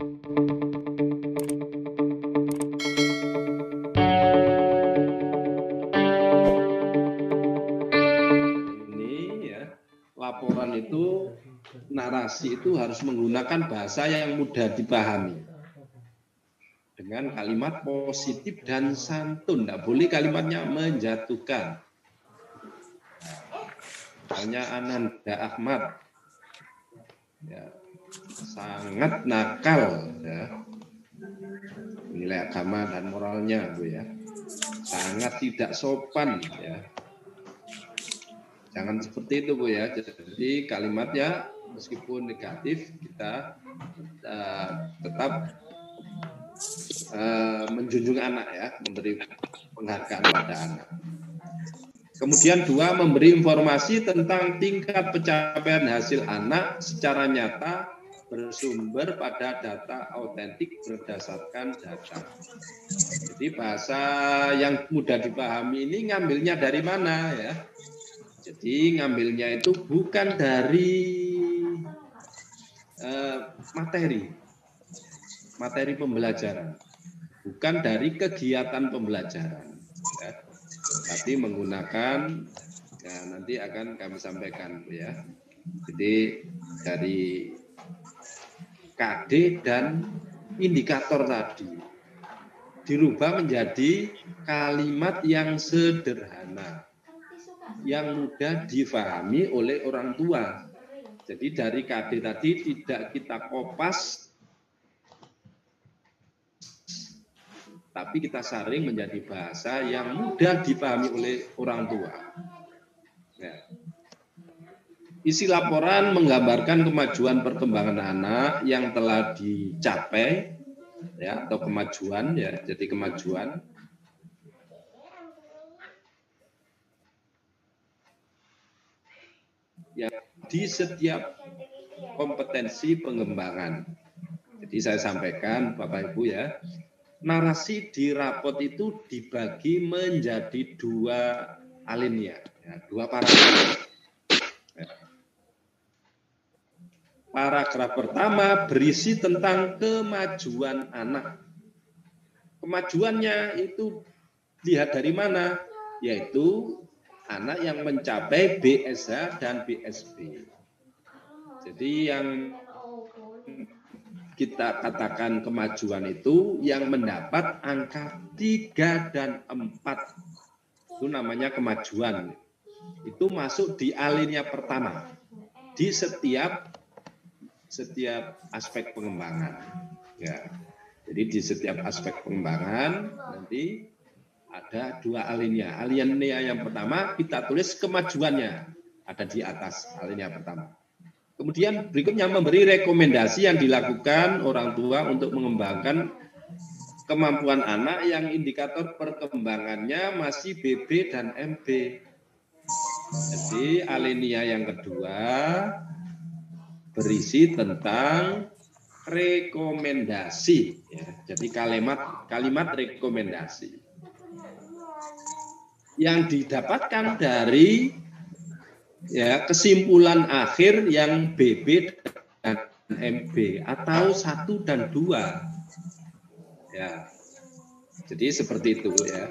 Laporan itu, narasi itu harus menggunakan bahasa yang mudah dipahami dengan kalimat positif dan santun. Tidak boleh kalimatnya menjatuhkan. Misalnya Ananda Ahmad ya, sangat nakal ya, nilai agama dan moralnya Bu ya, sangat tidak sopan ya. Jangan seperti itu Bu ya. Jadi kalimatnya meskipun negatif kita tetap menjunjung anak ya, memberi penghargaan pada anak. Kemudian 2, memberi informasi tentang tingkat pencapaian hasil anak secara nyata bersumber pada data autentik berdasarkan data. Jadi bahasa yang mudah dipahami ini ngambilnya dari mana ya? Jadi ngambilnya itu bukan dari materi pembelajaran, bukan dari kegiatan pembelajaran, ya. Tapi menggunakan, ya, nanti akan kami sampaikan, ya. Jadi dari KD dan indikator tadi dirubah menjadi kalimat yang sederhana, yang mudah difahami oleh orang tua. Jadi dari KD tadi tidak kita kopas, tapi kita saring menjadi bahasa yang mudah dipahami oleh orang tua. Ya. Isi laporan menggambarkan kemajuan perkembangan anak yang telah dicapai, ya, atau kemajuan, ya, jadi kemajuan. Ya, di setiap kompetensi pengembangan. Jadi saya sampaikan Bapak Ibu ya, narasi di rapot itu dibagi menjadi 2 alinea, ya, 2 paragraf. Ya. Paragraf pertama berisi tentang kemajuan anak. Kemajuannya itu lihat dari mana? Yaitu anak yang mencapai BSH dan BSB. Jadi yang kita katakan kemajuan itu yang mendapat angka 3 dan 4. Itu namanya kemajuan. Itu masuk di alinea pertama. Di setiap aspek pengembangan. Ya. Jadi di setiap aspek pengembangan nanti ada 2 alinea. Alinea yang pertama kita tulis kemajuannya, ada di atas alinea pertama. Kemudian berikutnya memberi rekomendasi yang dilakukan orang tua untuk mengembangkan kemampuan anak yang indikator perkembangannya masih BB dan MB. Jadi alinea yang kedua berisi tentang rekomendasi. Ya. Jadi kalimat rekomendasi yang didapatkan dari, ya, kesimpulan akhir yang BB dan MB atau 1 dan 2. Ya. Jadi seperti itu ya.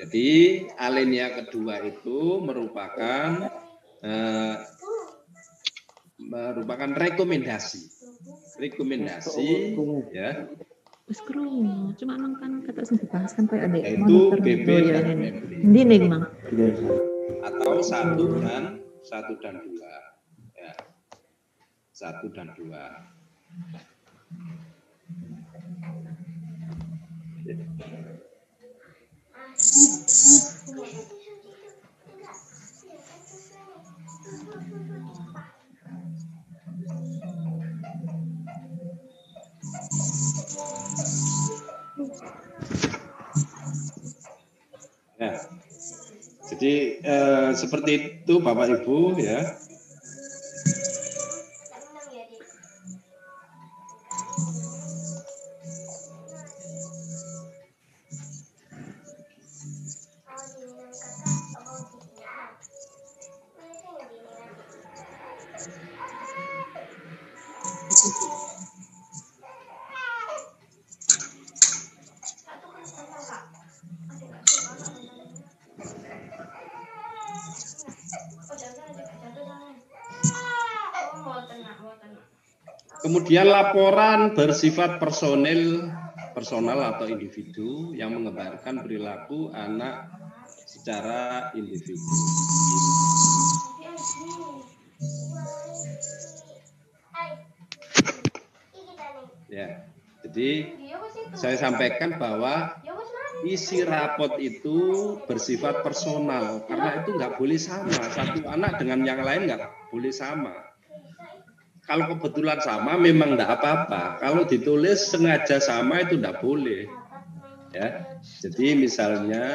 Jadi alinea kedua itu merupakan rekomendasi ya. Wis krungu, cuma emang kan kata sing dibahas kan kayak ada itu BB dan MB. Ndi nih, Mang? Atau 1 dan 2. Ya. 1 dan 2. Ya. Jadi seperti itu Bapak Ibu ya. Kemudian laporan bersifat personal atau individu yang menggambarkan perilaku anak secara individu. Ya, jadi saya sampaikan bahwa isi rapot itu bersifat personal karena itu nggak boleh sama, satu anak dengan yang lain nggak boleh sama. Kalau kebetulan sama memang nggak apa-apa. Kalau ditulis sengaja sama itu nggak boleh. Ya, jadi misalnya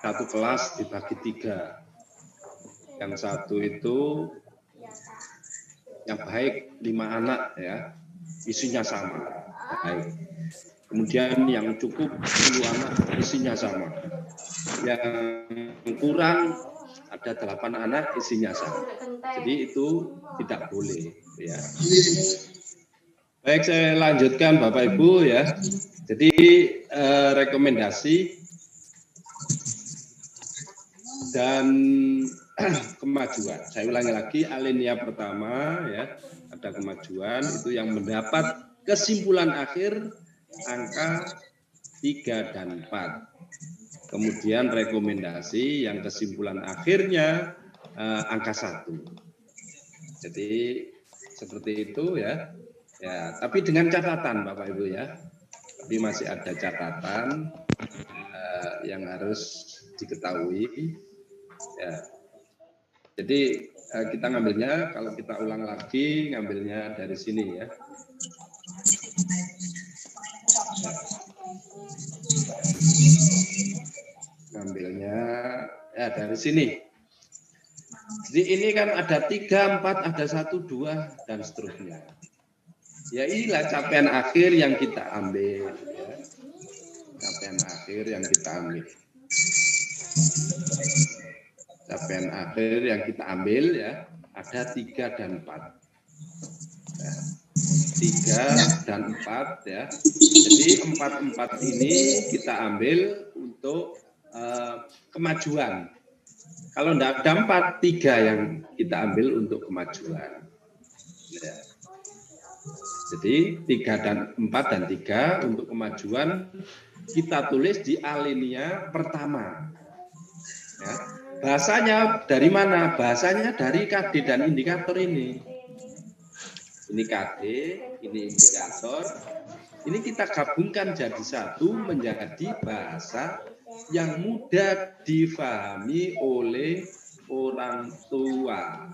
satu kelas dibagi 3. Yang satu itu yang baik 5 anak ya, isinya sama. Baik. Kemudian yang cukup 10 anak isinya sama. Yang kurang ada 8 anak isinya sama. Jadi itu tidak boleh ya. Baik, saya lanjutkan Bapak Ibu ya. Jadi rekomendasi dan kemajuan. Saya ulangi lagi, alinea pertama ya, ada kemajuan itu yang mendapat kesimpulan akhir angka 3 dan 4. Kemudian rekomendasi yang kesimpulan akhirnya angka 1. Jadi seperti itu ya. Ya, tapi dengan catatan Bapak Ibu ya. Tapi masih ada catatan yang harus diketahui. Ya. Jadi kita ngambilnya, kalau kita ulang lagi, ngambilnya dari sini ya. Ngambilnya ya dari sini. Jadi ini kan ada 3, 4, ada 1, 2, dan seterusnya. Ya inilah capaian akhir yang kita ambil. Ya. Capaian akhir yang kita ambil. Capaian akhir yang kita ambil ya, ada 3 dan 4. Ya. 3 dan 4 ya. Jadi 4 ini kita ambil untuk kemajuan. Kalau tidak ada 4, 3 yang kita ambil untuk kemajuan. Ya. Jadi 3 dan 4 dan 3 untuk kemajuan kita tulis di alinea pertama. Ya. Bahasanya dari mana? Bahasanya dari KD dan indikator ini. Ini KD, ini indikator. Ini kita gabungkan jadi satu menjadi bahasa yang mudah difahami oleh orang tua.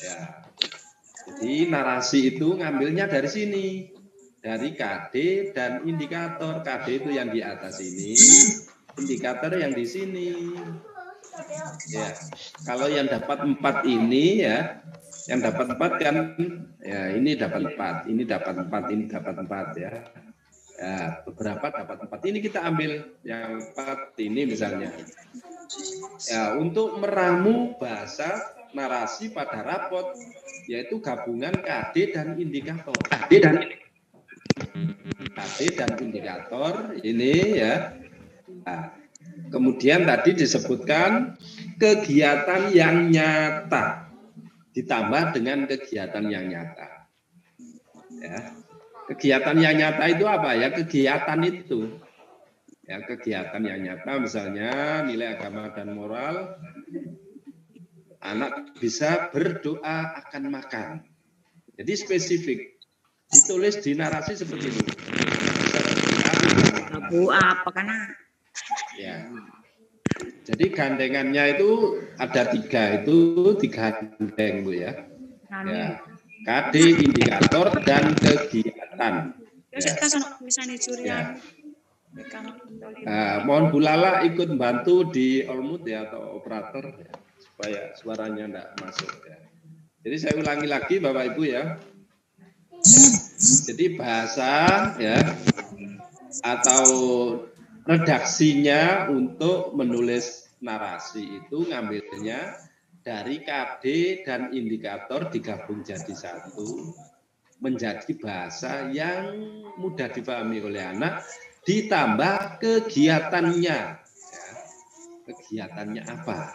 Ya. Jadi narasi itu ngambilnya dari sini. Dari KD dan indikator. KD itu yang di atas ini, indikator yang di sini. Ya, kalau yang dapat 4 ini ya, yang dapat 4 kan, ya ini dapat 4, ini dapat 4, ini dapat 4 ya. Ya, beberapa dapat 4. Ini kita ambil yang 4 ini misalnya. Ya, untuk meramu bahasa narasi pada rapot, yaitu gabungan KD dan indikator. KD dan indikator ini ya. Nah, kemudian tadi disebutkan kegiatan yang nyata ditambah dengan kegiatan yang nyata. Ya. Kegiatan yang nyata itu apa ya? Kegiatan itu. Ya, kegiatan yang nyata misalnya nilai agama dan moral. Anak bisa berdoa akan makan. Jadi spesifik. Ditulis di narasi seperti ini. Bu apa karena? Ya. Jadi gandengannya itu ada 3, itu 3 gandeng Bu ya. Ya. KD, indikator, dan kegiatan. Ya. Mohon Bu Lala ikut bantu di Olmut ya, atau operator ya, supaya suaranya enggak masuk ya. Jadi saya ulangi lagi Bapak Ibu ya. Jadi bahasa ya atau redaksinya untuk menulis narasi itu ngambilnya dari KD dan indikator digabung jadi satu menjadi bahasa yang mudah dipahami oleh anak ditambah kegiatannya. Ya, kegiatannya apa?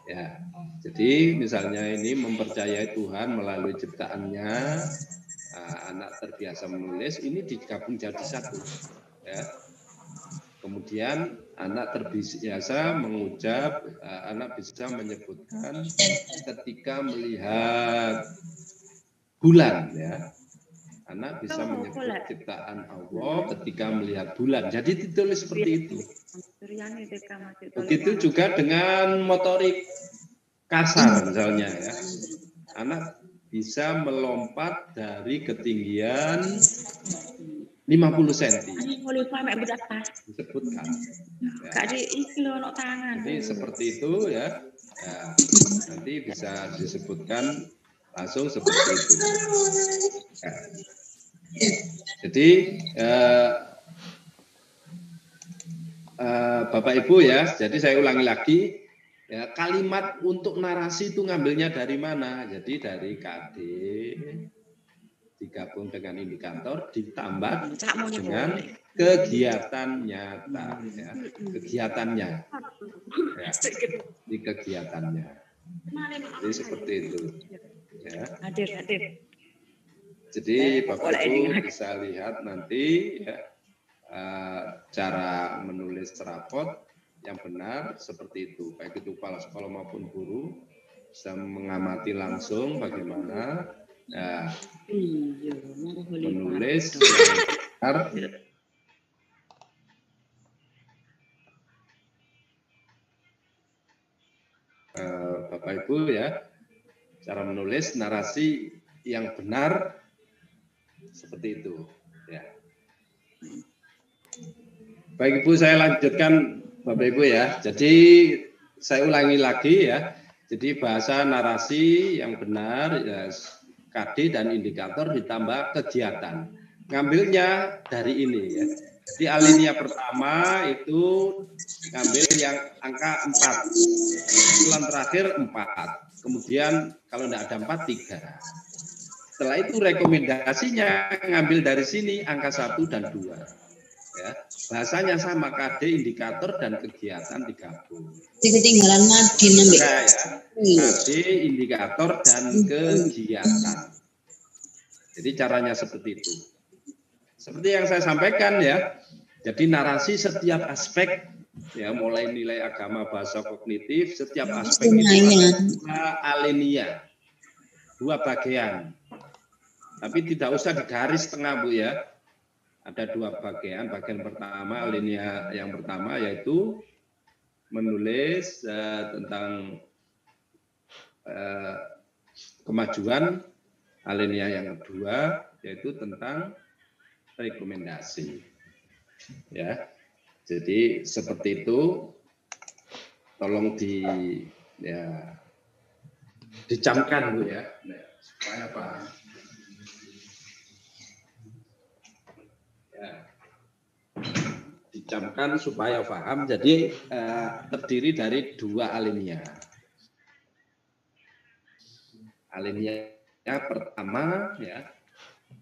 Ya, jadi misalnya ini mempercayai Tuhan melalui ciptaannya, anak terbiasa menulis, ini digabung jadi satu. Ya. Kemudian anak terbiasa mengucap, anak bisa menyebutkan ketika melihat bulan, ya. Anak bisa menyebut ciptaan Allah ketika melihat bulan. Jadi ditulis seperti itu. Begitu juga dengan motorik kasar misalnya, ya. Anak bisa melompat dari ketinggian 50 cm. Disebutkan. Ya. Jadi seperti itu, ya. Ya. Nanti bisa disebutkan langsung seperti itu. Ya. Jadi Bapak Ibu, ya, jadi saya ulangi lagi, ya, kalimat untuk narasi itu ngambilnya dari mana? Jadi dari KD digabung dengan indikator ditambah dengan kegiatan nyata, ya, kegiatannya, ya, di kegiatannya. Jadi seperti itu, ya. Jadi Bapak Ibu bisa lihat nanti, ya, cara menulis rapot yang benar seperti itu. Baik itu kepala sekolah maupun guru bisa mengamati langsung bagaimana menulis yang benar. Bapak Ibu, ya, cara menulis narasi yang benar seperti itu, ya. Baik Ibu, saya lanjutkan Bapak Ibu, ya. Jadi saya ulangi lagi, ya. Jadi bahasa narasi yang benar, ya, KD dan indikator ditambah kegiatan. Ngambilnya dari ini, ya. Jadi alinea pertama itu ngambil yang angka 4. Bulan terakhir 4. Kemudian kalau tidak ada 4, 3. Setelah itu rekomendasinya ngambil dari sini angka 1 dan 2. Ya, bahasanya sama, KD, indikator dan kegiatan digabung. Ketinggalan Madin, ya, KD, indikator dan kegiatan. Jadi caranya seperti itu. Seperti yang saya sampaikan, ya. Jadi narasi setiap aspek, ya, mulai nilai agama, bahasa, kognitif, setiap aspek itu ada 2 alinea, 2 bagian. Tapi tidak usah digaris tengah, Bu, ya. Ada 2 bagian. Bagian pertama, alinea yang pertama yaitu menulis tentang kemajuan. Alinea yang kedua yaitu tentang rekomendasi. Ya. Jadi seperti itu. Tolong dicamkan, Bu, ya. Nah, supaya paham. Ya. Dicamkan supaya paham. Jadi terdiri dari 2 alinea. Alinea pertama, ya,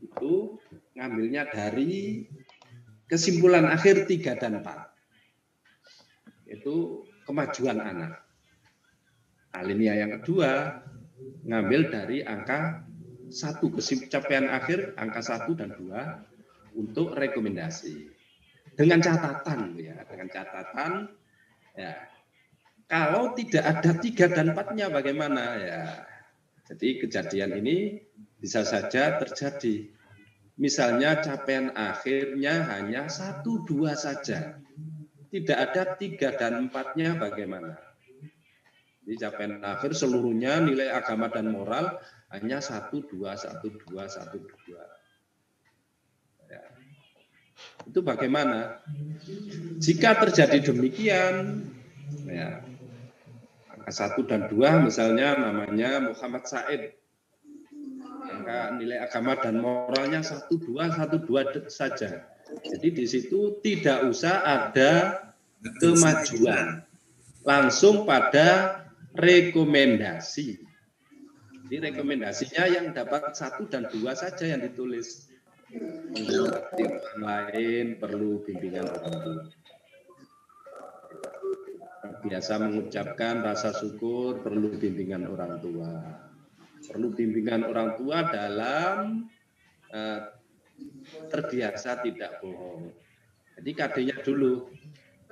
itu ngambilnya dari kesimpulan akhir 3 dan 4. Itu kemajuan anak. Alinea yang kedua ngambil dari angka 1, capaian akhir angka 1 dan 2 untuk rekomendasi. Dengan catatan, ya, dengan catatan, ya, kalau tidak ada 3 dan 4-nya bagaimana, ya. Jadi kejadian ini bisa saja terjadi. Misalnya capaian akhirnya hanya 1, 2 saja. Tidak ada 3 dan 4-nya bagaimana. Jadi capaian akhir seluruhnya nilai agama dan moral hanya 1, 2, 1, 2, 1, 2. Ya. Itu bagaimana? Jika terjadi demikian, ya, angka 1 dan 2 misalnya namanya Muhammad Said. Angka nilai agama dan moralnya 1, 2, 1, 2 saja. Jadi di situ tidak usah ada kemajuan. Langsung pada rekomendasi. Jadi rekomendasinya yang dapat 1 dan 2 saja yang ditulis. Mengerti orang lain, perlu bimbingan orang tua. biasa mengucapkan rasa syukur, perlu bimbingan orang tua. Perlu bimbingan orang tua dalam terbiasa tidak bohong. Jadi KD-nya dulu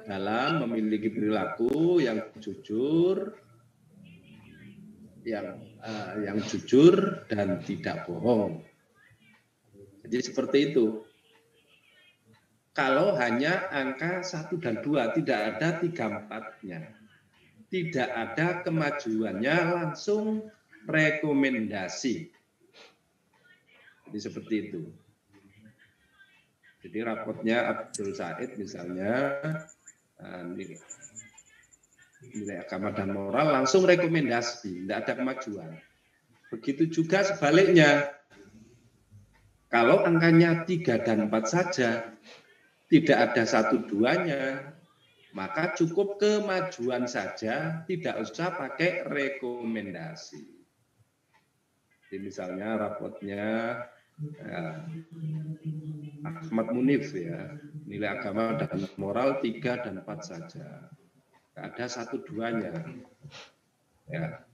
dalam memiliki perilaku yang jujur, yang jujur dan tidak bohong. Jadi seperti itu. Kalau hanya angka 1 dan 2, tidak ada 3-4-nya. Tidak ada kemajuannya, langsung rekomendasi. Jadi seperti itu. Jadi rapotnya Abdul Said misalnya, nilai agama dan moral, langsung rekomendasi, tidak ada kemajuan. Begitu juga sebaliknya. Kalau angkanya 3 dan 4 saja, tidak ada 1-2-nya, maka cukup kemajuan saja, tidak usah pakai rekomendasi. Jadi misalnya rapotnya Ahmad Munif ya, nilai agama dan moral 3 dan 4 saja. Tidak ada 1-2-nya. Ya.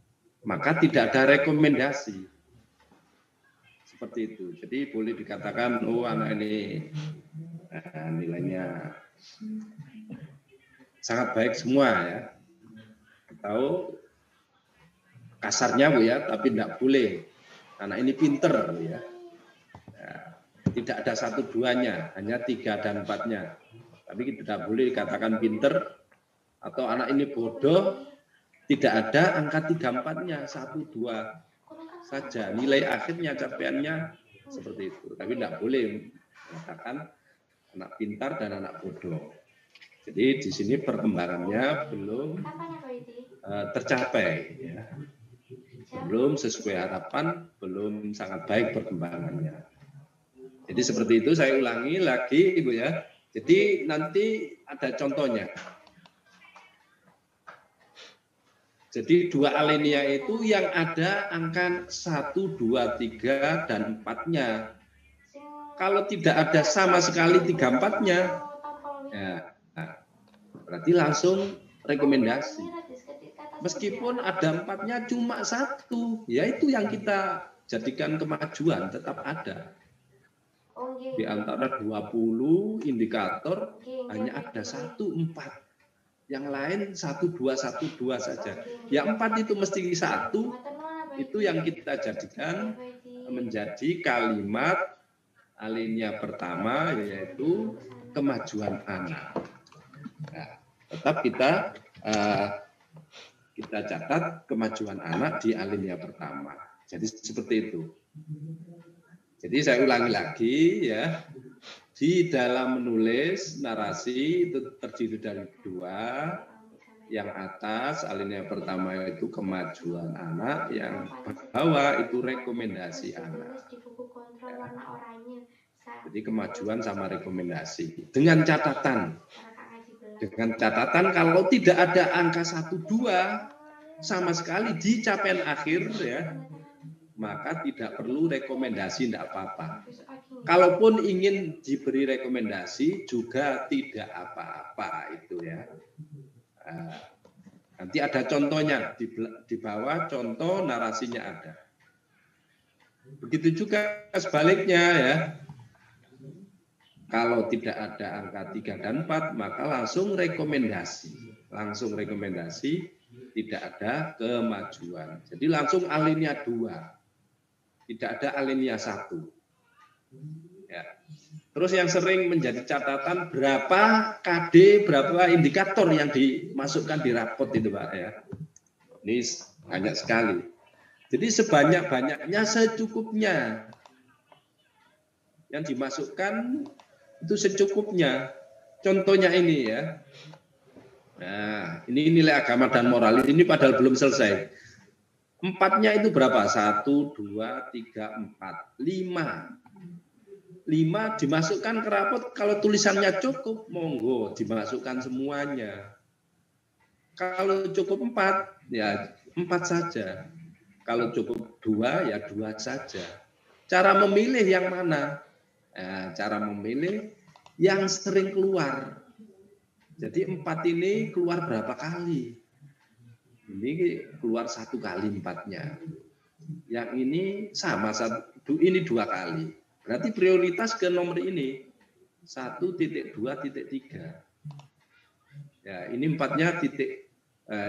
Maka tidak ada rekomendasi. Seperti itu. Jadi boleh dikatakan, oh anak ini nilainya sangat baik semua ya. Atau kasarnya Bu ya, tapi tidak boleh. Anak ini pinter ya. Tidak ada 1-2-nya, hanya 3 dan 4-nya. Tapi tidak boleh dikatakan pinter atau anak ini bodoh, tidak ada angka 3-4-nya, 1-2 saja. Nilai akhirnya capaiannya seperti itu. Tapi tidak boleh mengatakan anak pintar dan anak bodoh. Jadi di sini perkembangannya belum tercapai, ya. Belum sesuai harapan, belum sangat baik perkembangannya. Jadi seperti itu, saya ulangi lagi Ibu ya. Jadi nanti ada contohnya. Jadi 2 alinea itu yang ada angka 1, 2, 3, dan 4-nya. Kalau tidak ada sama sekali 3, 4-nya, ya, berarti langsung rekomendasi. Meskipun ada 4-nya cuma 1, ya itu yang kita jadikan kemajuan, tetap ada. Di antara 20 indikator hanya ada 1, 4. Yang lain 1, 2, 1, 2 saja. Yang 4 itu mesti 1, itu yang kita jadikan menjadi kalimat alinea pertama, yaitu kemajuan anak. Nah, tetap kita catat kemajuan anak di alinea pertama. Jadi seperti itu. Jadi saya ulangi lagi ya. Di dalam menulis narasi itu terdiri dari 2. Yang atas alinea pertama itu kemajuan anak, yang bawah itu rekomendasi anak. Ya. Jadi kemajuan sama rekomendasi. Dengan catatan kalau tidak ada angka 1, 2 sama sekali di capaian akhir ya, maka tidak perlu rekomendasi, tidak apa-apa. Kalaupun ingin diberi rekomendasi juga tidak apa-apa itu ya. Nanti ada contohnya di bawah, contoh narasinya ada. Begitu juga sebaliknya ya. Kalau tidak ada angka 3 dan 4 maka langsung rekomendasi. Langsung rekomendasi, tidak ada kemajuan. Jadi langsung alinea 2. Tidak ada alinea 1. Ya. Terus yang sering menjadi catatan berapa KD, berapa indikator yang dimasukkan di rapot itu Pak ya. Ini banyak sekali. Jadi sebanyak-banyaknya secukupnya. Yang dimasukkan itu secukupnya. Contohnya ini ya. Nah, ini nilai agama dan moral. Ini padahal belum selesai. 4-nya itu berapa? 1, 2, 3, 4, 5. 5 dimasukkan ke rapot, kalau tulisannya cukup, monggo dimasukkan semuanya. Kalau cukup 4, ya 4 saja. Kalau cukup 2, ya 2 saja. Cara memilih yang mana? Cara memilih yang sering keluar. Jadi 4 ini keluar berapa kali? Ini keluar 1 kali 4-nya. Yang ini sama, ini 2 kali. Berarti prioritas ke nomor ini 1.2.3. Ya, ini 4-nya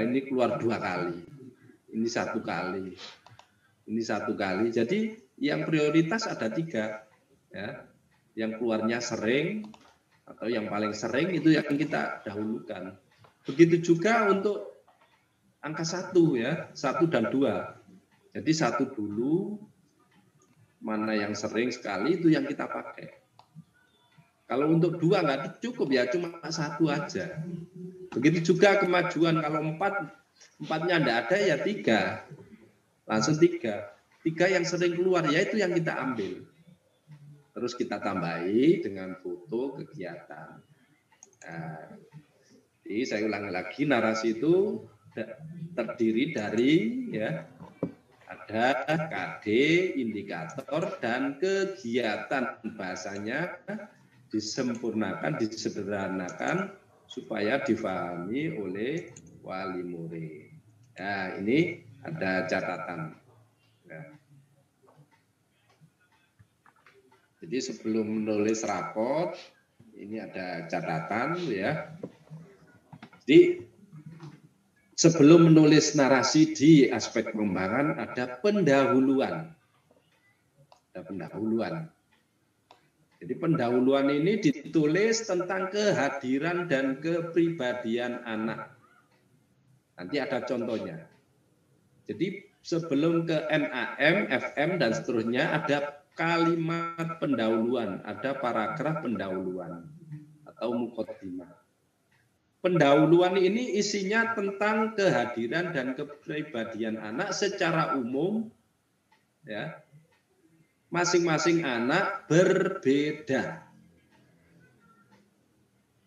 ini keluar 2 kali. Ini 1 kali. Ini 1 kali. Jadi yang prioritas ada 3. Ya. Yang keluarnya sering atau yang paling sering itu yang kita dahulukan. Begitu juga untuk angka 1 ya, 1 dan 2. Jadi 1 dulu, mana yang sering sekali itu yang kita pakai. Kalau untuk 2 nggak cukup ya, cuma 1 aja. Begitu juga kemajuan, kalau 4-nya enggak ada ya 3. Langsung 3. 3 yang sering keluar ya itu yang kita ambil. Terus kita tambahi dengan foto kegiatan. Nah, jadi saya ulangi lagi, narasi itu terdiri dari ya ada KD, indikator, dan kegiatan. Bahasanya disempurnakan, disederhanakan supaya difahami oleh wali murid. Nah, ini ada catatan. Ya. Jadi sebelum menulis raport, ini ada catatan ya. Jadi sebelum menulis narasi di aspek pengembangan ada pendahuluan. Ada pendahuluan. Jadi pendahuluan ini ditulis tentang kehadiran dan kepribadian anak. Nanti ada contohnya. Jadi sebelum ke NAM, FM, dan seterusnya ada kalimat pendahuluan, ada paragraf pendahuluan atau muqaddimah. Pendahuluan ini isinya tentang kehadiran dan kepribadian anak secara umum, ya. Masing-masing anak berbeda.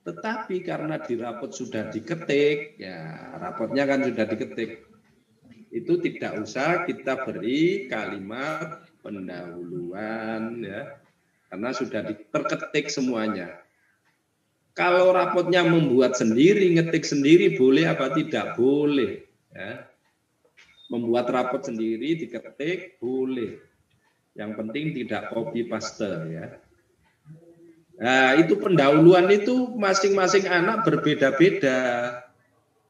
Tetapi karena di rapot sudah diketik, ya rapotnya kan sudah diketik, itu tidak usah kita beri kalimat pendahuluan, ya, karena sudah terketik semuanya. Kalau rapotnya membuat sendiri, ngetik sendiri, boleh apa tidak? Boleh. Ya. Membuat rapot sendiri, diketik, boleh. Yang penting tidak copy paste. Ya. Nah, itu pendahuluan itu masing-masing anak berbeda-beda.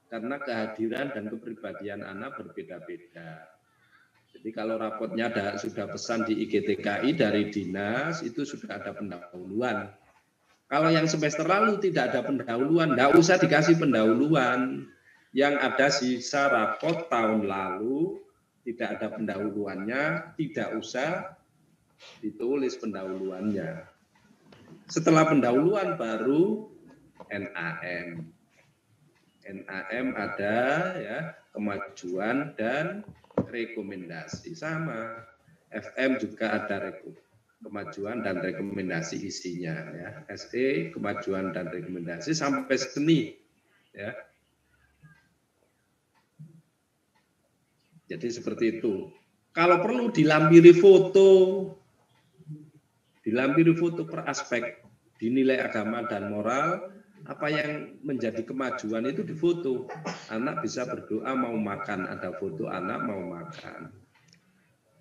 Karena kehadiran dan kepribadian anak berbeda-beda. Jadi kalau rapotnya sudah pesan di IGTKI dari dinas, itu sudah ada pendahuluan. Kalau yang semester lalu tidak ada pendahuluan, tidak usah dikasih pendahuluan. Yang ada sisa rapot tahun lalu, tidak ada pendahuluannya, tidak usah ditulis pendahuluannya. Setelah pendahuluan baru NAM. NAM ada ya kemajuan dan rekomendasi, sama. FM juga ada kemajuan dan rekomendasi isinya, ya. SE kemajuan dan rekomendasi sampai seni, ya. Jadi seperti itu. Kalau perlu dilampiri foto per aspek, dinilai agama dan moral. Apa yang menjadi kemajuan itu difoto. Anak bisa berdoa mau makan, ada foto anak mau makan.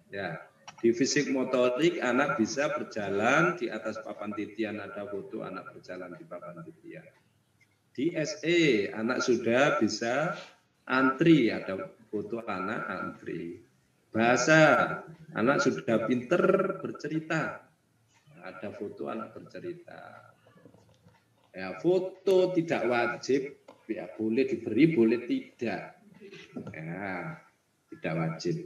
Ya, di fisik motorik anak bisa berjalan di atas papan titian, ada foto anak berjalan di papan titian. Di SE anak sudah bisa antri, ada foto anak antri. Bahasa anak sudah pinter bercerita, ada foto anak bercerita. Ya, foto tidak wajib, ya boleh diberi, boleh tidak. Ya, tidak wajib.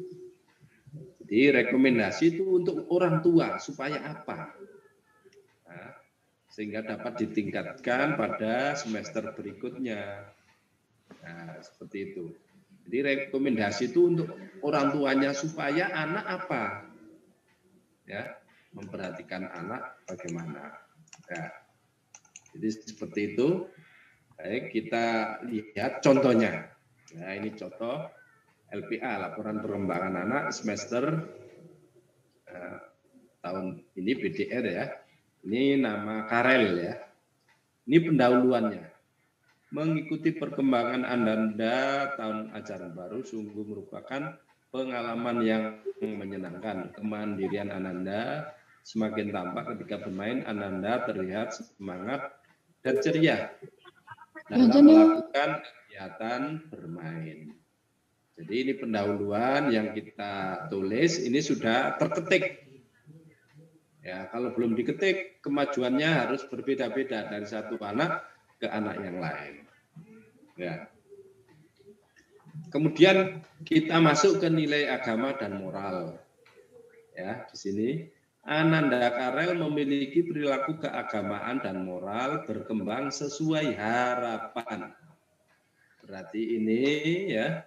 Jadi rekomendasi itu untuk orang tua supaya apa? Nah, sehingga dapat ditingkatkan pada semester berikutnya. Nah, seperti itu. Jadi rekomendasi itu untuk orang tuanya supaya anak apa? Ya, memperhatikan anak bagaimana. Ya. Jadi seperti itu. Baik, kita lihat contohnya. Nah, ini contoh LPA, laporan perkembangan anak semester tahun ini BDR ya. Ini nama Karel ya. Ini pendahuluannya. Mengikuti perkembangan Ananda tahun ajaran baru sungguh merupakan pengalaman yang menyenangkan. Kemandirian Ananda semakin tampak ketika bermain. Ananda terlihat semangat dan ceria dalam melakukan kegiatan bermain. Jadi ini pendahuluan yang kita tulis, ini sudah terketik. Ya, kalau belum diketik, kemajuannya harus berbeda-beda dari satu anak ke anak yang lain. Ya. Kemudian kita masuk ke nilai agama dan moral. Ya, di sini Ananda Karel memiliki perilaku keagamaan dan moral berkembang sesuai harapan. Berarti ini ya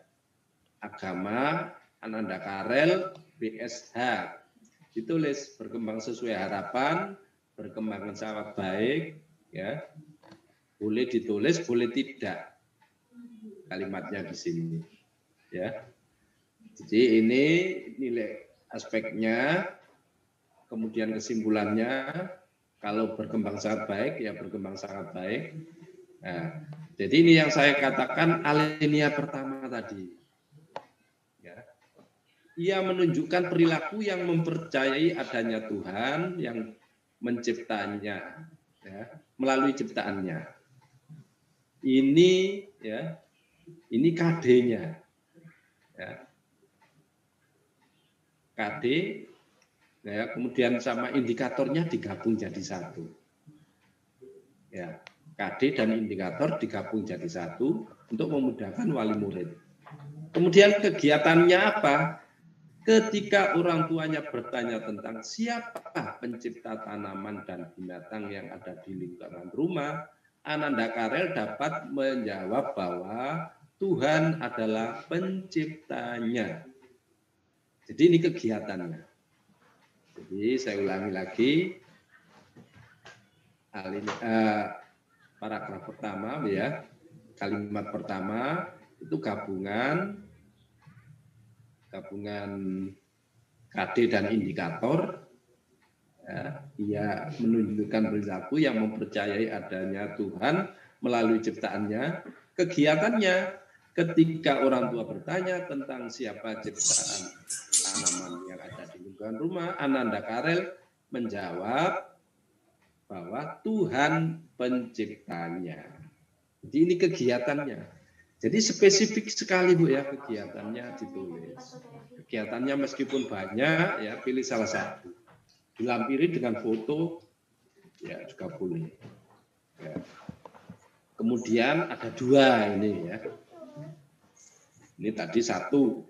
agama Ananda Karel BSH ditulis berkembang sesuai harapan, berkembang sangat baik, ya. Boleh ditulis, boleh tidak. Kalimatnya di sini, ya. Jadi ini nilai aspeknya, kemudian kesimpulannya, kalau berkembang sangat baik, ya berkembang sangat baik. Nah, jadi ini yang saya katakan alinea pertama tadi. Ya. Ia menunjukkan perilaku yang mempercayai adanya Tuhan yang menciptanya, ya, melalui ciptaannya. Ini ya, ini KD-nya, ya. KD, ya, kemudian sama indikatornya digabung jadi satu. Ya, KD dan indikator digabung jadi satu untuk memudahkan wali murid. Kemudian kegiatannya apa? Ketika orang tuanya bertanya tentang siapa pencipta tanaman dan binatang yang ada di lingkungan rumah, Ananda Karel dapat menjawab bahwa Tuhan adalah penciptanya. Jadi ini kegiatannya. Jadi saya ulangi lagi, paragraf pertama ya, kalimat pertama itu gabungan KD dan indikator. Ya, ia menunjukkan perilaku yang mempercayai adanya Tuhan melalui ciptaannya. Kegiatannya ketika orang tua bertanya tentang siapa ciptaan tanaman yang ada di lingkungan rumah, Ananda Karel menjawab bahwa Tuhan penciptanya. Jadi ini kegiatannya. Jadi spesifik sekali Bu ya kegiatannya ditulis. Kegiatannya meskipun banyak ya pilih salah satu. Dilampiri dengan foto ya juga boleh. Ya. Kemudian ada dua ini ya. Ini tadi satu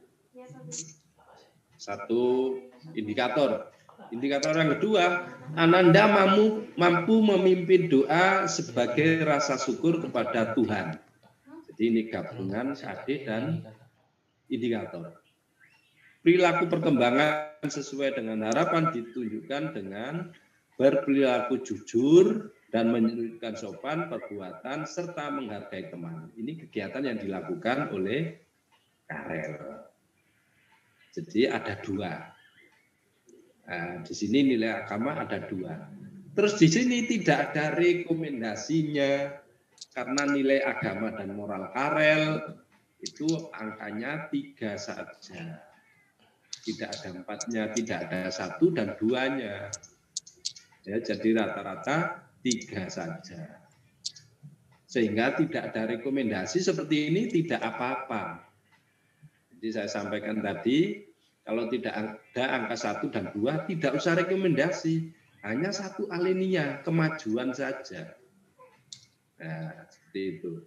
indikator. Indikator yang kedua, Ananda mampu memimpin doa sebagai rasa syukur kepada Tuhan. Jadi ini gabungan KD dan indikator. Perilaku perkembangan sesuai dengan harapan ditunjukkan dengan berperilaku jujur dan menunjukkan sopan perbuatan serta menghargai teman. Ini kegiatan yang dilakukan oleh Karel. Jadi ada dua. Nah, di sini nilai agama ada dua. Terus di sini tidak ada rekomendasinya karena nilai agama dan moral Karel itu angkanya 3 saja. Tidak ada 4-nya, tidak ada 1 dan 2-nya. Ya, jadi rata-rata 3 saja. Sehingga tidak ada rekomendasi seperti ini tidak apa-apa. Jadi saya sampaikan tadi, kalau tidak ada angka 1 dan 2, tidak usah rekomendasi. Hanya satu alinea, kemajuan saja. Nah, seperti itu.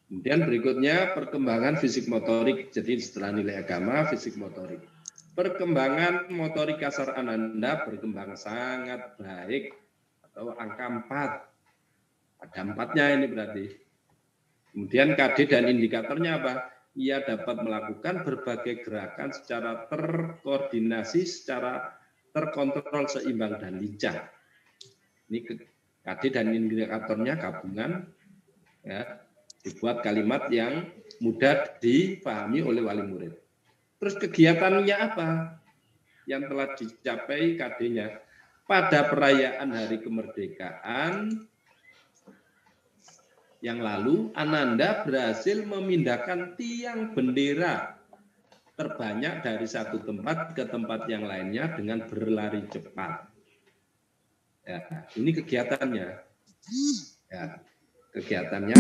Kemudian berikutnya perkembangan fisik motorik. Jadi setelah nilai agama, fisik motorik. Perkembangan motorik kasar Ananda berkembang sangat baik atau angka 4. Ada 4-nya ini berarti. Kemudian KD dan indikatornya apa? Ia dapat melakukan berbagai gerakan secara terkoordinasi, secara terkontrol, seimbang dan lincah. Ini KD dan indikatornya gabungan ya. Dibuat kalimat yang mudah dipahami oleh wali murid. Terus kegiatannya apa? Yang telah dicapai KD-nya. Pada perayaan Hari Kemerdekaan, yang lalu, Ananda berhasil memindahkan tiang bendera terbanyak dari satu tempat ke tempat yang lainnya dengan berlari cepat. Ya, ini kegiatannya. Ya, kegiatannya.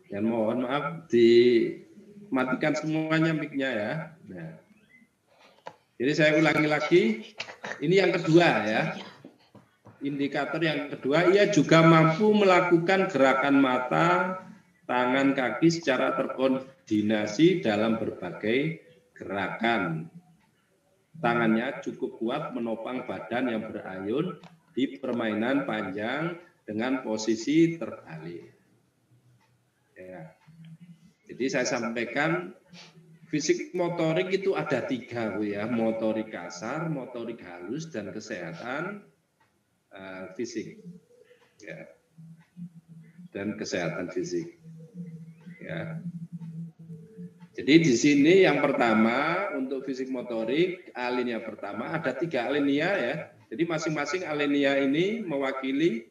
Dan mohon maaf dimatikan semuanya mic-nya ya. Nah. Jadi saya ulangi lagi, ini yang kedua ya. Indikator yang kedua, ia juga mampu melakukan gerakan mata, tangan, kaki secara terkoordinasi dalam berbagai gerakan. Tangannya cukup kuat menopang badan yang berayun di permainan panjang dengan posisi terbalik. Ya. Jadi saya sampaikan fisik motorik itu ada 3 Bu ya, motorik kasar, motorik halus, dan kesehatan fisik. Ya. Dan kesehatan fisik. Ya. Jadi di sini yang pertama untuk fisik motorik alinea pertama ada 3 alinea ya. Jadi masing-masing alinea ini mewakili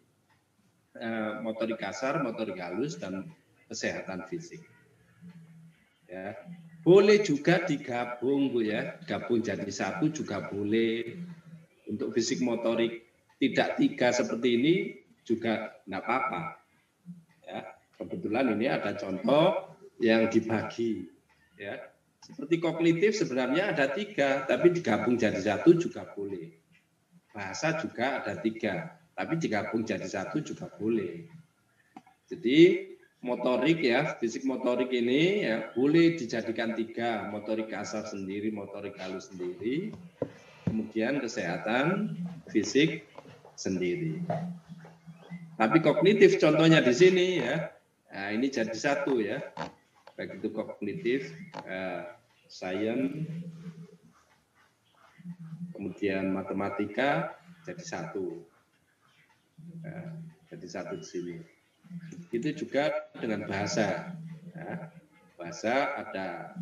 motorik kasar, motorik halus, dan kesehatan fisik. Ya. Boleh juga digabung Bu ya, gabung jadi satu juga boleh. Untuk fisik motorik tidak 3 seperti ini juga enggak apa-apa. Ya. Kebetulan ini ada contoh yang dibagi. Ya, seperti kognitif sebenarnya ada 3, tapi digabung jadi satu juga boleh. Bahasa juga ada 3, tapi digabung jadi satu juga boleh. Jadi motorik ya, fisik motorik ini ya boleh dijadikan 3, motorik kasar sendiri, motorik halus sendiri, kemudian kesehatan fisik sendiri. Tapi kognitif contohnya di sini ya, nah ini jadi satu ya. Baik itu kognitif, sains, kemudian matematika jadi satu. Jadi satu di sini. Itu juga dengan bahasa. Ya. Bahasa ada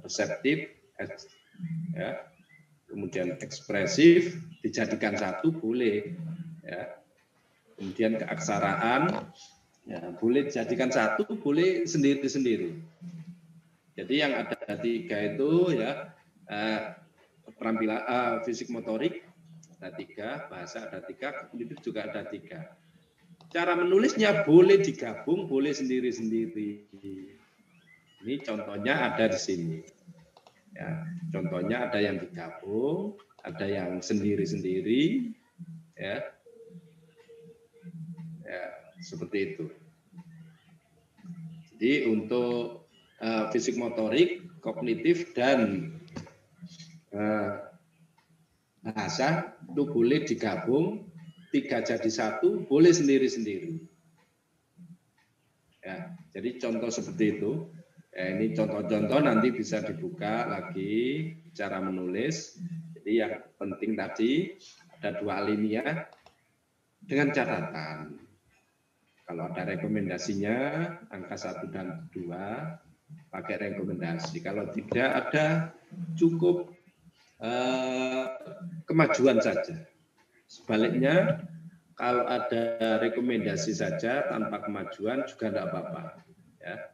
reseptif, ya. Kemudian ekspresif dijadikan satu boleh. Ya. Kemudian keaksaraan. Ya, boleh dijadikan satu, boleh sendiri-sendiri. Jadi yang ada 3 itu ya keterampilan fisik motorik ada 3, bahasa ada 3, kognitif juga ada 3. Cara menulisnya boleh digabung, boleh sendiri-sendiri. Ini contohnya ada di sini. Ya, contohnya ada yang digabung, ada yang sendiri-sendiri, ya. Seperti itu. Jadi untuk fisik motorik, kognitif, dan bahasa itu boleh digabung, 3 jadi satu, boleh sendiri-sendiri. Ya, jadi contoh seperti itu. Ya, ini contoh-contoh nanti bisa dibuka lagi cara menulis. Jadi yang penting tadi ada 2 alinea dengan catatan. Kalau ada rekomendasinya, angka 1 dan 2, pakai rekomendasi. Kalau tidak ada, cukup kemajuan saja. Sebaliknya, kalau ada rekomendasi saja tanpa kemajuan juga tidak apa-apa. Ya.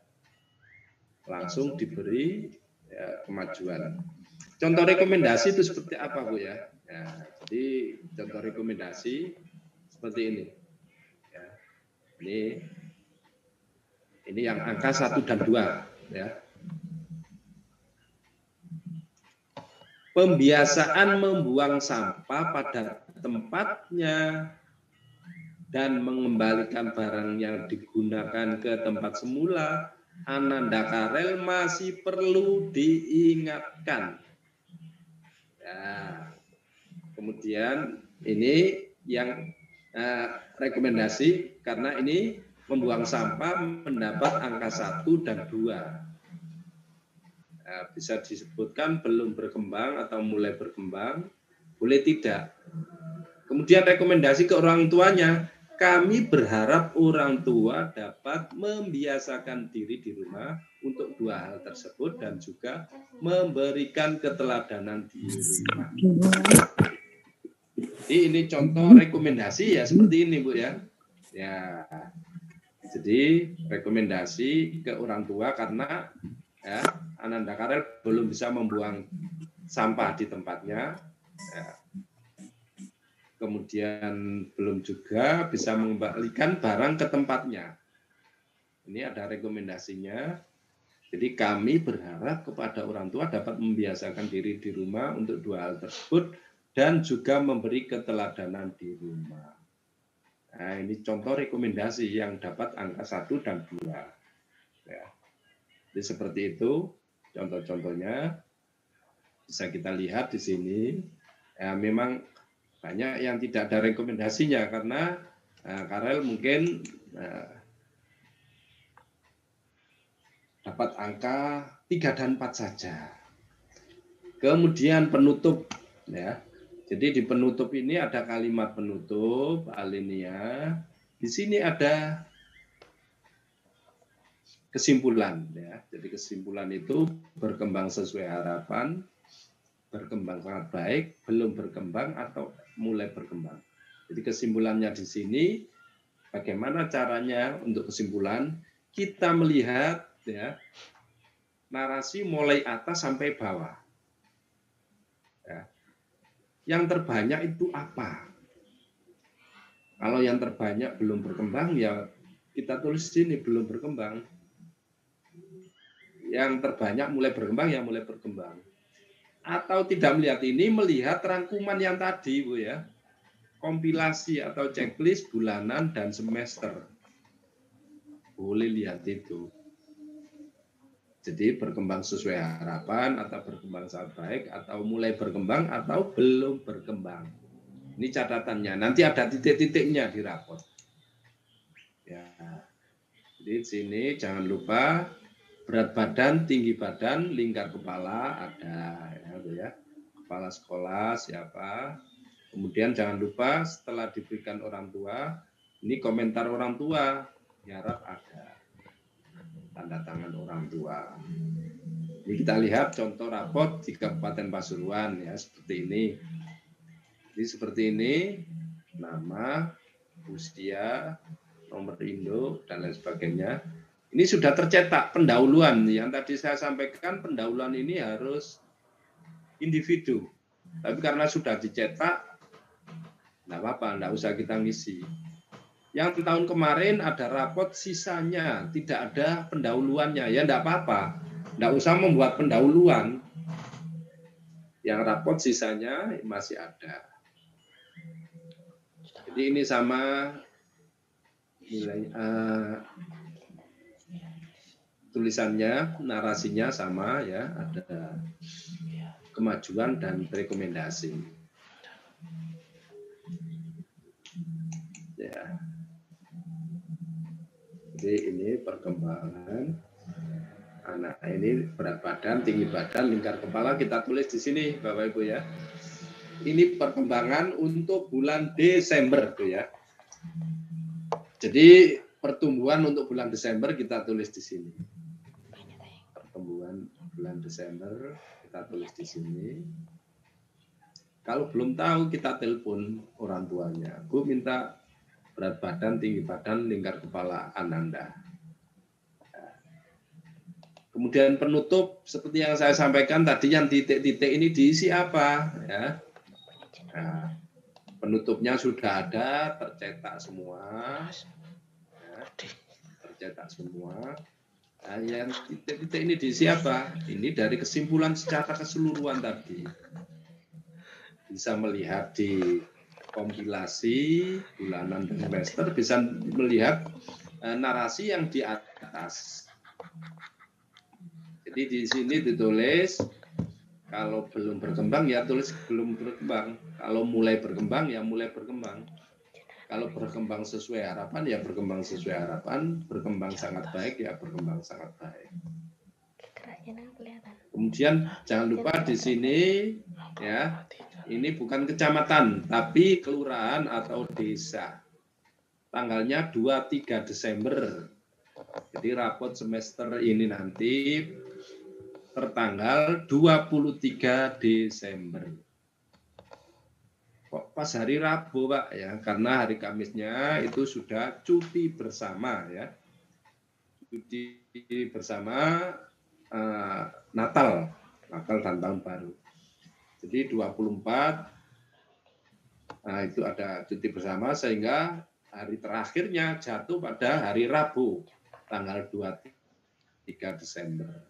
Langsung diberi ya, kemajuan. Contoh rekomendasi itu seperti apa Bu ya? Ya, jadi contoh rekomendasi seperti ini. Ini yang angka 1 dan 2 ya. Pembiasaan membuang sampah pada tempatnya dan mengembalikan barang yang digunakan ke tempat semula, Ananda Karel masih perlu diingatkan. Ya. Kemudian ini yang rekomendasi karena ini membuang sampah mendapat angka 1 dan 2. Bisa disebutkan belum berkembang atau mulai berkembang, boleh tidak. Kemudian rekomendasi ke orang tuanya, kami berharap orang tua dapat membiasakan diri di rumah untuk dua hal tersebut dan juga memberikan keteladanan di rumah. Jadi ini contoh rekomendasi ya seperti ini Bu ya. Ya. Jadi rekomendasi ke orang tua karena ya, Ananda Karel belum bisa membuang sampah di tempatnya. Ya. Kemudian belum juga bisa mengembalikan barang ke tempatnya. Ini ada rekomendasinya. Jadi kami berharap kepada orang tua dapat membiasakan diri di rumah untuk dua hal tersebut dan juga memberi keteladanan di rumah. Nah, ini contoh rekomendasi yang dapat angka 1 dan 2. Ya. Jadi seperti itu contoh-contohnya. Bisa kita lihat di sini. Ya, memang banyak yang tidak ada rekomendasinya karena Karel mungkin dapat angka 3 dan 4 saja. Kemudian penutup ya. Jadi di penutup ini ada kalimat penutup alinea. Di sini ada kesimpulan ya. Jadi kesimpulan itu berkembang sesuai harapan, berkembang sangat baik, belum berkembang atau mulai berkembang. Jadi kesimpulannya di sini bagaimana caranya untuk kesimpulan kita melihat ya narasi mulai atas sampai bawah. Ya. Yang terbanyak itu apa? Kalau yang terbanyak belum berkembang ya kita tulis di sini belum berkembang. Yang terbanyak mulai berkembang ya mulai berkembang. Atau tidak melihat ini, melihat rangkuman yang tadi, Bu ya. Kompilasi atau checklist bulanan dan semester. Boleh lihat itu. Jadi berkembang sesuai harapan, atau berkembang sangat baik, atau mulai berkembang, atau belum berkembang. Ini catatannya. Nanti ada titik-titiknya di rapot. Ya. Jadi di sini jangan lupa berat badan, tinggi badan, lingkar kepala ada ya, kepala sekolah siapa. Kemudian jangan lupa setelah diberikan orang tua, ini komentar orang tua, diharap ada tanda tangan orang tua. Ini kita lihat contoh rapot di Kabupaten Pasuruan ya seperti ini. Jadi seperti ini, nama, usia, nomor induk dan lain sebagainya. Ini sudah tercetak pendahuluan. Yang tadi saya sampaikan pendahuluan ini harus individu. Tapi karena sudah dicetak, tidak apa-apa, tidak usah kita ngisi. Yang tahun kemarin ada rapot sisanya, tidak ada pendahuluannya. Ya tidak apa-apa, tidak usah membuat pendahuluan. Yang rapot sisanya masih ada. Jadi ini sama nilai tulisannya, narasinya sama ya, ada kemajuan dan rekomendasi. Ya. Jadi ini perkembangan anak ini berat badan, tinggi badan, lingkar kepala kita tulis di sini Bapak Ibu ya. Ini perkembangan untuk bulan Desember tuh ya. Jadi pertumbuhan untuk bulan Desember kita tulis di sini. Pertumbuhan bulan Desember kita tulis di sini. Kalau belum tahu kita telepon orang tuanya. Bu minta berat badan, tinggi badan, lingkar kepala Ananda. Kemudian penutup seperti yang saya sampaikan tadi, yang titik-titik ini diisi apa ya. Nah, penutupnya sudah ada, tercetak semua. Ya, tercetak semua. Nah, yang titik-titik ini diisi apa? Ini dari kesimpulan secara keseluruhan tadi. Bisa melihat di kompilasi bulanan dan semester, bisa melihat narasi yang di atas. Jadi di sini ditulis kalau belum berkembang ya tulis belum berkembang. Kalau mulai berkembang ya mulai berkembang. Kalau berkembang sesuai harapan ya berkembang sesuai harapan, berkembang sangat baik ya berkembang sangat baik. Kemudian jangan lupa di sini ya, ini bukan kecamatan tapi kelurahan atau desa. tanggalnya 23 Desember. Jadi rapot semester ini nanti tertanggal 23 Desember. Kok pas hari Rabu, Pak, ya? Karena hari Kamisnya itu sudah cuti bersama, ya. Cuti bersama Natal dan Tahun Baru. Jadi 24 itu ada cuti bersama sehingga hari terakhirnya jatuh pada hari Rabu tanggal 23 Desember.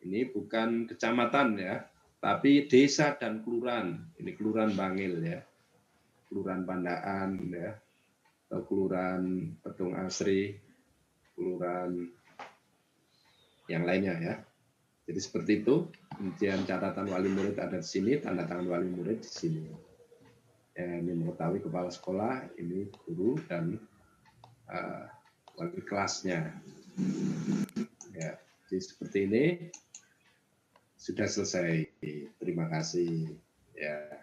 Ini bukan kecamatan ya, tapi desa dan kelurahan. Ini kelurahan Bangil ya. Kelurahan Pandaan ya. Atau kelurahan Petung Asri, kelurahan yang lainnya ya. Jadi seperti itu. Kemudian catatan wali murid ada di sini, tanda tangan wali murid di sini. Ya, ini mengetahui kepala sekolah, ini guru dan wali kelasnya. Ya, jadi seperti ini sudah selesai. Terima kasih. Ya.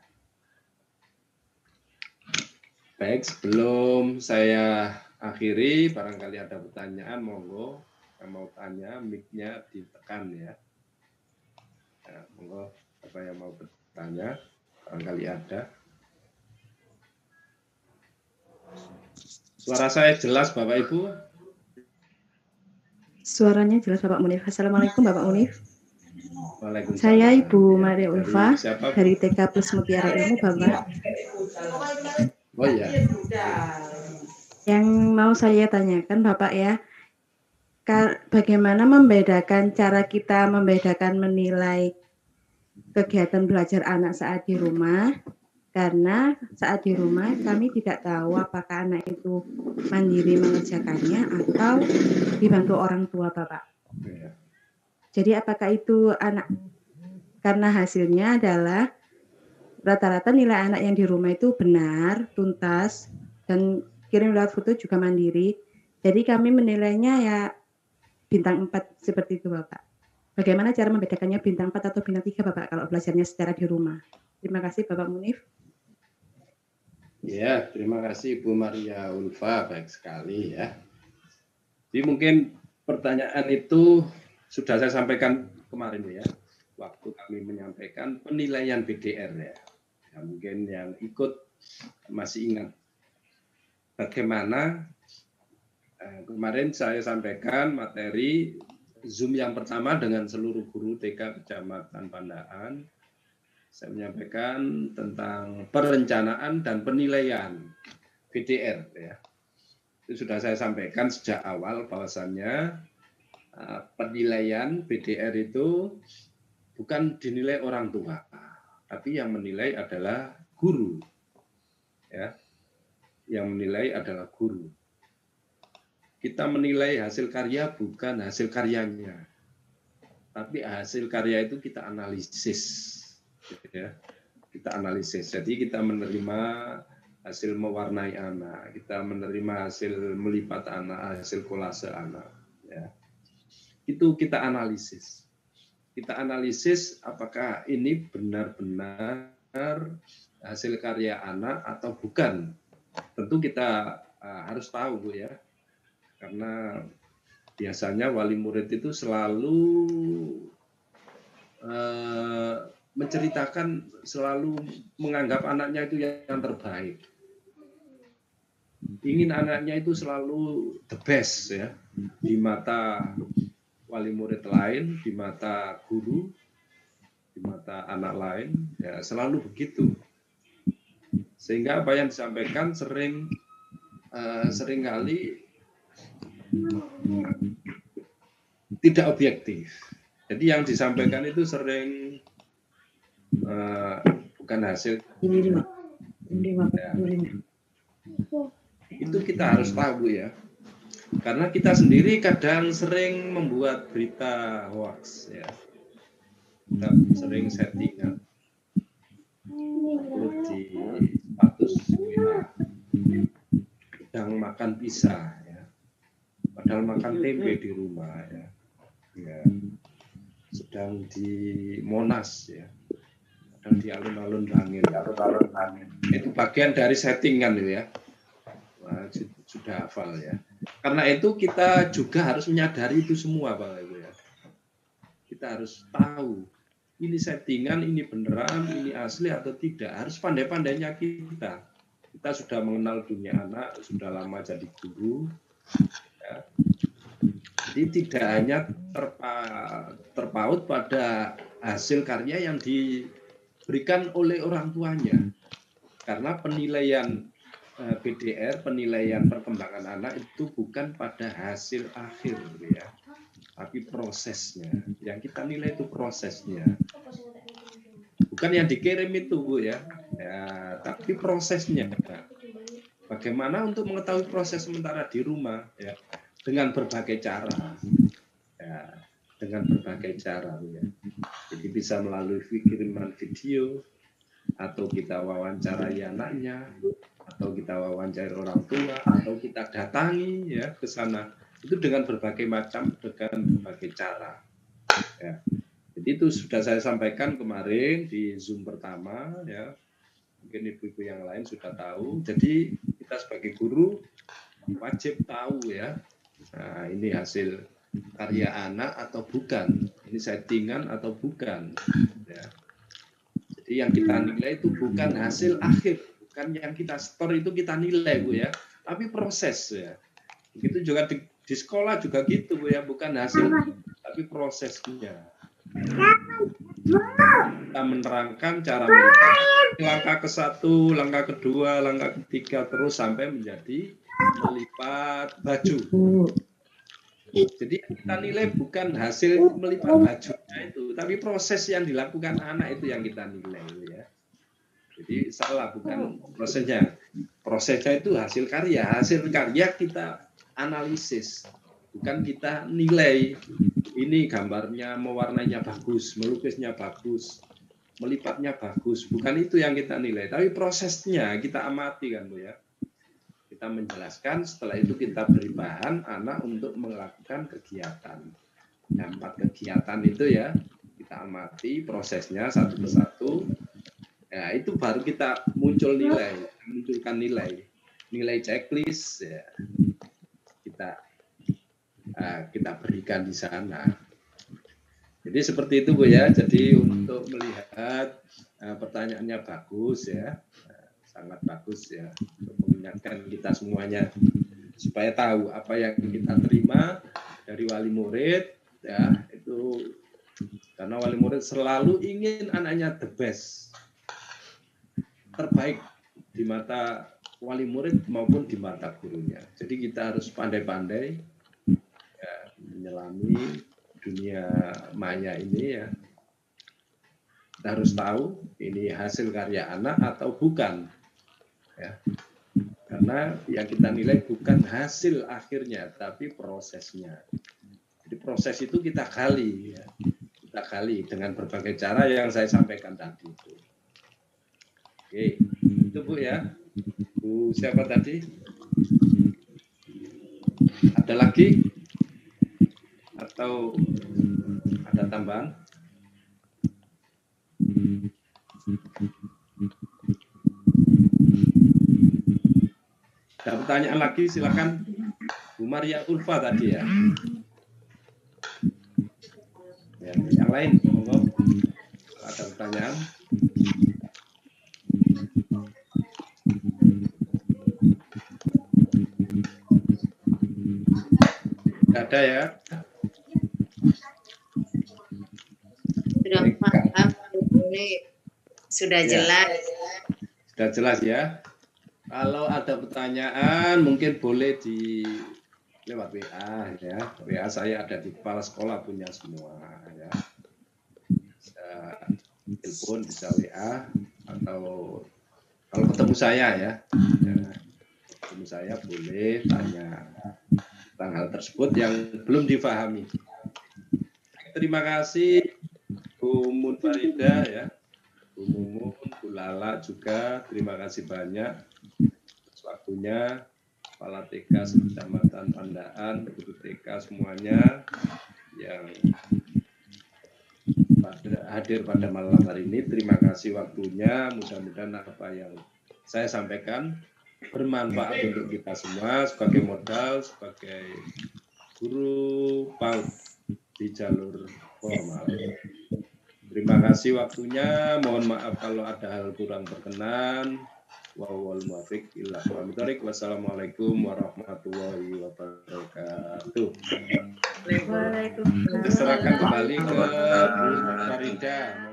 Baik, sebelum saya akhiri, barangkali ada pertanyaan, monggo. Yang mau tanya, mic-nya ditekan ya. Ya, monggo, apa yang mau bertanya, barangkali ada. Suara saya jelas, Bapak Ibu? Suaranya jelas, Bapak Munif. Assalamualaikum, Bapak Munif. Waalaikumsalam. Saya Ibu Ya, Maria Ulfa dari TK Plus Mutiara Ilmu, Bapak. Oh ya. Yang mau saya tanyakan, Bapak ya, bagaimana membedakan cara kita menilai kegiatan belajar anak saat di rumah? Karena saat di rumah kami tidak tahu apakah anak itu mandiri mengerjakannya atau dibantu orang tua, Bapak. Jadi apakah itu anak, karena hasilnya adalah rata-rata nilai anak yang di rumah itu benar, tuntas, dan kirim lewat foto juga mandiri. Jadi kami menilainya ya bintang 4 seperti itu, Bapak. Bagaimana cara membedakannya bintang 4 atau bintang 3, Bapak, kalau belajarnya secara di rumah? Terima kasih, Bapak Munif. Ya, terima kasih Bu Maria Ulfa, baik sekali ya. Jadi mungkin pertanyaan itu sudah saya sampaikan kemarin ya, waktu kami menyampaikan penilaian BDR ya. Ya mungkin yang ikut masih ingat bagaimana kemarin saya sampaikan materi Zoom yang pertama dengan seluruh guru TK Kecamatan Pandaan. Saya menyampaikan tentang perencanaan dan penilaian BDR. Ya. Itu sudah saya sampaikan sejak awal bahwasannya penilaian BDR itu bukan dinilai orang tua, tapi yang menilai adalah guru. Ya. Yang menilai adalah guru. Kita menilai hasil karya bukan hasil karyanya, tapi hasil karya itu kita analisis. Ya, kita analisis. Jadi kita menerima hasil mewarnai anak, kita menerima hasil melipat anak, hasil kolase anak. Ya. Itu kita analisis. Kita analisis apakah ini benar-benar hasil karya anak atau bukan. Tentu kita harus tahu, Bu ya. Karena biasanya wali murid itu selalu menceritakan, selalu menganggap anaknya itu yang terbaik. Ingin anaknya itu selalu the best ya, di mata wali murid lain, di mata guru, di mata anak lain, ya selalu begitu. Sehingga apa yang disampaikan seringkali tidak objektif. Jadi yang disampaikan itu sering bukan hasil. Ya. Itu kita harus tahu ya. Karena kita sendiri kadang sering membuat berita hoax ya. Kita sering settingan. Upload di status WA. Sedang makan pisah ya. Padahal makan tempe di rumah ya. Ya. Sedang di Monas ya. Padahal di alun-alun Bangil. Itu bagian dari settingan ya. Nah, sudah hafal ya. Karena itu kita juga harus menyadari itu semua, Bapak Ibu ya. Kita harus tahu ini settingan, ini beneran, ini asli atau tidak. Harus pandai-pandainya kita. Kita sudah mengenal dunia anak, sudah lama jadi guru. Ya. Jadi tidak hanya terpaut pada hasil karya yang diberikan oleh orang tuanya. Karena penilaian PDR, penilaian perkembangan anak itu bukan pada hasil akhir ya, tapi prosesnya. Yang kita nilai itu prosesnya. Bukan yang dikirim itu Bu ya, tapi prosesnya. Bagaimana untuk mengetahui proses sementara di rumah ya, dengan berbagai cara. Ya, dengan berbagai cara Bu ya. Jadi bisa melalui kiriman video, atau kita wawancarai anaknya, atau kita wawancarai orang tua, atau kita datangi ya ke sana. Itu dengan berbagai macam, dengan berbagai cara. Ya. Jadi itu sudah saya sampaikan kemarin di Zoom pertama ya. Mungkin ibu-ibu yang lain sudah tahu. Jadi kita sebagai guru wajib tahu ya. Nah, ini hasil karya anak atau bukan. Ini settingan atau bukan. Ya. Jadi yang kita nilai itu bukan hasil akhir, bukan yang kita store itu kita nilai Bu ya, tapi proses ya. Begitu juga di sekolah juga gitu Bu ya, bukan hasil tapi prosesnya. Kita menerangkan cara langkah ke-1, langkah kedua, langkah ketiga terus sampai menjadi melipat baju. Jadi kita nilai bukan hasil melipat bajunya itu, tapi proses yang dilakukan anak itu yang kita nilai ya. Jadi salah, bukan prosesnya. Prosesnya itu hasil karya. Hasil karya kita analisis, bukan kita nilai. Ini gambarnya, mewarnainya bagus, melukisnya bagus, melipatnya bagus. Bukan itu yang kita nilai, tapi prosesnya kita amati kan Bu ya. Kita menjelaskan, setelah itu kita beri bahan anak untuk melakukan kegiatan. Nah, 4 kegiatan itu ya, kita amati prosesnya satu persatu. Ya, itu baru kita munculkan nilai checklist ya. Kita berikan di sana. Jadi seperti itu Bu ya. Jadi untuk melihat pertanyaannya bagus ya. Sangat bagus ya, untuk mengingatkan kita semuanya supaya tahu apa yang kita terima dari wali murid ya, itu karena wali murid selalu ingin anaknya the best, terbaik di mata wali murid maupun di mata gurunya. Jadi kita harus pandai-pandai ya, menyelami dunia maya ini ya. Kita harus tahu ini hasil karya anak atau bukan. Ya. Karena yang kita nilai bukan hasil akhirnya, tapi prosesnya. Jadi proses itu kita gali, ya. Kita gali dengan berbagai cara yang saya sampaikan tadi. Oke, itu Bu ya. Bu siapa tadi? Ada lagi? Atau ada tambahan? Ada pertanyaan lagi, silakan Bu Maria Ulfa tadi ya. Yang lain, monggo. Ada pertanyaan? Tidak ada ya? Sudah paham, ini sudah jelas. Sudah jelas ya. Kalau ada pertanyaan mungkin boleh di lewat WA ya. WA saya ada di kepala sekolah punya semua ya. Bisa telepon, bisa WA atau kalau ketemu saya ya. Ketemu saya boleh tanya tentang hal tersebut yang belum difahami. Terima kasih Bu Munfarida ya. Bu Mumun, Bu Lala juga terima kasih banyak waktunya, Kepala TK Kecamatan Pandaan, Guru TK semuanya yang hadir pada malam hari ini. Terima kasih waktunya. Mudah-mudahan apa yang saya sampaikan bermanfaat untuk kita semua sebagai modal, sebagai guru PAUD di jalur formal. Terima kasih waktunya. Mohon maaf kalau ada hal kurang berkenan. Wal muwaffiq ila aqwamit thoriq. Wassalamualaikum warahmatullahi wabarakatuh. Waalaikumsalam. Diserahkan kembali ke Bu Farida.